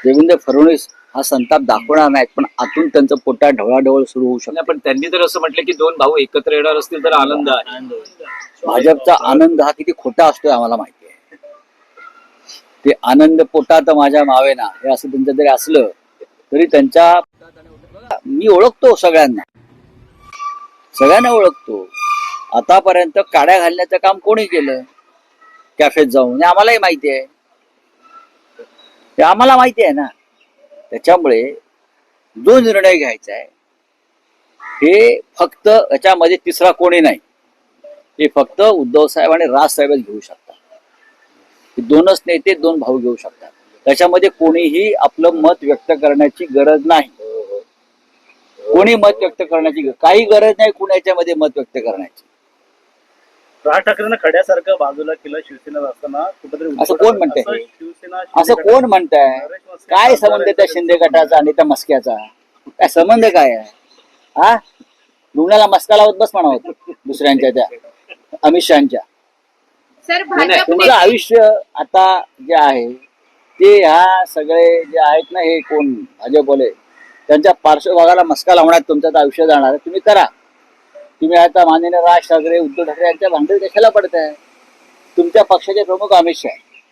देवेंद्र फडणवीस हा संताप दाखवणार नाहीत, पण आतून त्यांचं पोटात ढवळाढवळ सुरू होऊ शकते. नाही, पण त्यांनी तर असं म्हटलं की दोन भाऊ एकत्र येणार असतील तर आनंद आहे. भाजपचा आनंद हा किती खोटा असतोय आम्हाला माहिती आहे. ते आनंद पोटात माझ्या मावेना हे असं त्यांचं जरी असलं तरी त्यांच्या मी ओळखतो सगळ्यांना ओळखतो. आतापर्यंत काड्या घालण्याचं काम कोणी केलं कॅफेत जाऊन, हे आम्हालाही माहिती आहे. ते आम्हाला माहिती आहे ना. त्याच्यामुळे जो निर्णय घ्यायचा आहे हे फक्त याच्यामध्ये तिसरा कोणी नाही, हे फक्त उद्धव साहेब आणि राज साहेबच घेऊ शकतात. हे दोनच नेते, दोन भाऊ घेऊ शकतात. त्याच्यामध्ये कोणीही आपलं मत व्यक्त करण्याची गरज नाही. कोणी मत व्यक्त करण्याची काही गरज नाही कुणाच्यामध्ये मत व्यक्त करण्याची. राज ठाकरेंना खड्यासारखं बाजूला केलं शिवसेनेत असताना कुठेतरी असं कोण म्हणतंय? शिवसेना असं कोण म्हणताय? काय संबंध त्या शिंदे गटाचा आणि त्या मस्क्याचा? काय संबंध काय आहे? हा, रुग्णाला मस्का लावत बस म्हणावं दुसऱ्यांच्या त्या अमित शहाच्या. सर तुमचं आयुष्य आता जे आहे ते ह्या सगळे जे आहेत ना, हे कोण भाजपवाले त्यांच्या पार्श्वभागाला मस्का लावण्यात तुमचं आयुष्य जाणार आहे. तुम्ही करा. तुम्ही आता माननीय राज ठाकरे, उद्धव ठाकरे यांच्या भांडण कशाला पडताय? तुमच्या पक्षाचे प्रमुख अमित शहा